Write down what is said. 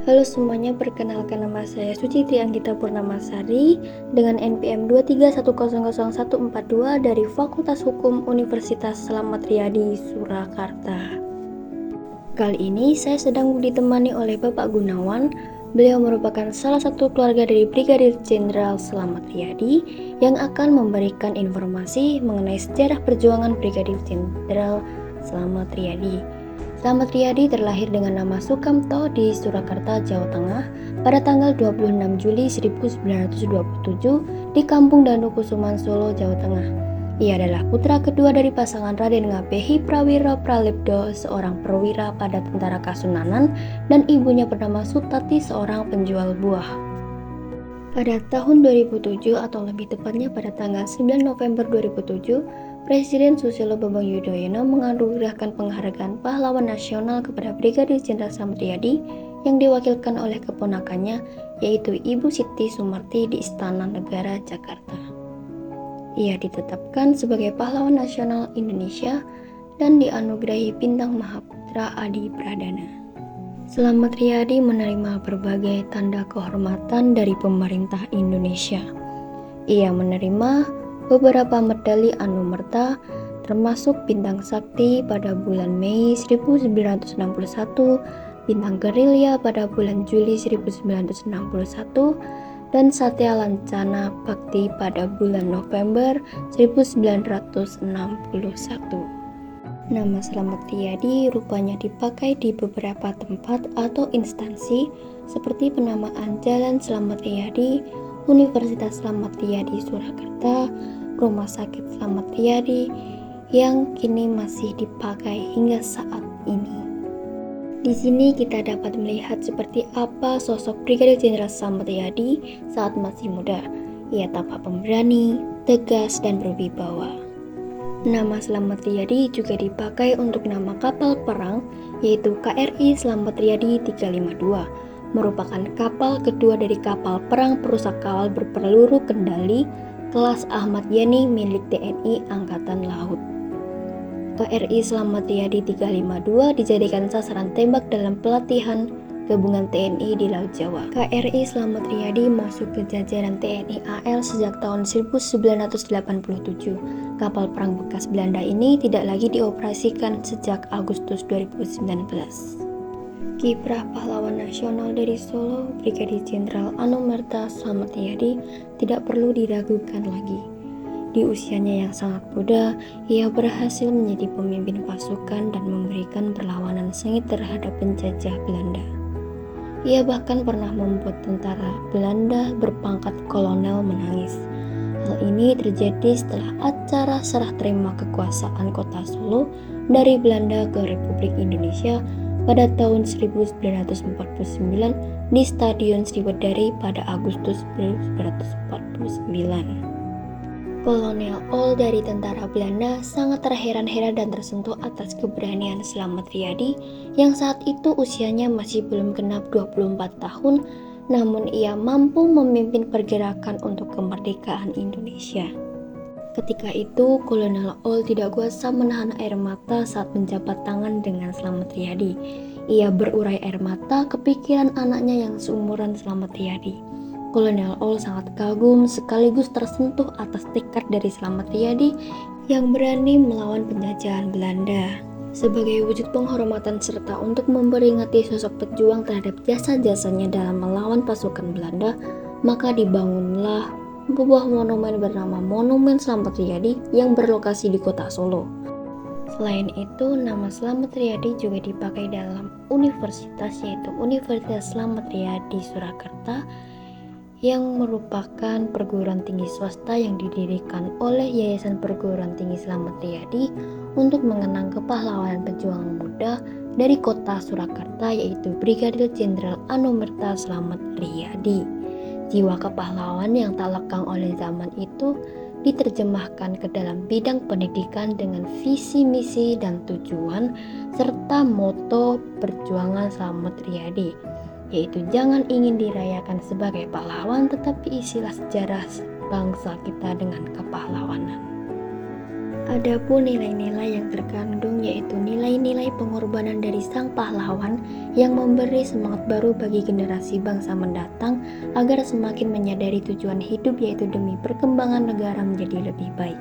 Halo semuanya, perkenalkan nama saya Suci Trianggita Purnamasari dengan NPM 231000142 dari Fakultas Hukum Universitas Slamet Riyadi, Surakarta. Kali ini saya sedang ditemani oleh Bapak Gunawan. Beliau merupakan salah satu keluarga dari Brigadir Jenderal Slamet Riyadi yang akan memberikan informasi mengenai sejarah perjuangan Brigadir Jenderal Slamet Riyadi. Slamet Riyadi terlahir dengan nama Sukamto di Surakarta, Jawa Tengah pada tanggal 26 Juli 1927 di Kampung Danukusuman, Solo, Jawa Tengah. Ia adalah putra kedua dari pasangan Raden Ngabehi Prawiro Pralebdo, seorang perwira pada tentara Kasunanan, dan ibunya bernama Sutati, seorang penjual buah. Pada tahun 2007 atau lebih tepatnya pada tanggal 9 November 2007, Presiden Susilo Bambang Yudhoyono menganugerahkan penghargaan Pahlawan Nasional kepada Brigadir Jenderal Slamet Riyadi yang diwakilkan oleh keponakannya, yaitu Ibu Siti Sumarti di Istana Negara, Jakarta. Ia ditetapkan sebagai Pahlawan Nasional Indonesia dan dianugerahi Bintang Mahaputra Adi Pradana. Slamet Riyadi menerima berbagai tanda kehormatan dari pemerintah Indonesia. Ia menerima beberapa medali anumerta, termasuk Bintang Sakti pada bulan Mei 1961, Bintang Gerilya pada bulan Juli 1961, dan Satya Lancana Bhakti pada bulan November 1961. Nama Slamet Riyadi rupanya dipakai di beberapa tempat atau instansi seperti penamaan Jalan Slamet Riyadi, Universitas Slamet Riyadi Surakarta, Rumah Sakit Slamet Riyadi, yang kini masih dipakai hingga saat ini. Di sini kita dapat melihat seperti apa sosok Brigadir Jenderal Slamet Riyadi saat masih muda. Ia tampak pemberani, tegas, dan berwibawa. Nama Slamet Riyadi juga dipakai untuk nama kapal perang, yaitu KRI Slamet Riyadi 352, merupakan kapal kedua dari kapal perang perusak kawal berpeluru kendali kelas Ahmad Yani milik TNI Angkatan Laut. KRI Slamet Riyadi 352 dijadikan sasaran tembak dalam pelatihan gabungan TNI di Laut Jawa. KRI Slamet Riyadi masuk ke jajaran TNI AL sejak tahun 1987. Kapal perang bekas Belanda ini tidak lagi dioperasikan sejak Agustus 2019. Kiprah pahlawan nasional dari Solo, Brigadir Jenderal Anumerta Slamet Riyadi, tidak perlu diragukan lagi. Di usianya yang sangat muda, ia berhasil menjadi pemimpin pasukan dan memberikan perlawanan sengit terhadap penjajah Belanda. Ia bahkan pernah membuat tentara Belanda berpangkat kolonel menangis. Hal ini terjadi setelah acara serah terima kekuasaan kota Solo dari Belanda ke Republik Indonesia pada tahun 1949 di Stadion Sriwedari pada Agustus 1949. Kolonel Ol dari tentara Belanda sangat terheran-heran dan tersentuh atas keberanian Slamet Riyadi yang saat itu usianya masih belum genap 24 tahun, namun ia mampu memimpin pergerakan untuk kemerdekaan Indonesia. Ketika itu, Kolonel Ol tidak kuasa menahan air mata saat menjabat tangan dengan Slamet Riyadi. Ia berurai air mata kepikiran anaknya yang seumuran Slamet Riyadi. Kolonel Ol sangat kagum sekaligus tersentuh atas tekad dari Slamet Riyadi yang berani melawan penjajahan Belanda. Sebagai wujud penghormatan serta untuk memperingati sosok pejuang terhadap jasa-jasanya dalam melawan pasukan Belanda, maka dibangunlah sebuah monumen bernama Monumen Slamet Riyadi yang berlokasi di kota Solo. Selain itu, nama Slamet Riyadi juga dipakai dalam universitas, yaitu Universitas Slamet Riyadi Surakarta, yang merupakan perguruan tinggi swasta yang didirikan oleh Yayasan Perguruan Tinggi Slamet Riyadi untuk mengenang kepahlawanan pejuang muda dari kota Surakarta, yaitu Brigadir Jenderal Anumerta Slamet Riyadi. Jiwa kepahlawan yang tak lekang oleh zaman itu diterjemahkan ke dalam bidang pendidikan dengan visi misi dan tujuan serta moto perjuangan Slamet Riyadi, yaitu jangan ingin dirayakan sebagai pahlawan, tetapi isilah sejarah bangsa kita dengan kepahlawanan. Adapun nilai-nilai yang terkandung yaitu nilai-nilai pengorbanan dari sang pahlawan yang memberi semangat baru bagi generasi bangsa mendatang agar semakin menyadari tujuan hidup yaitu demi perkembangan negara menjadi lebih baik.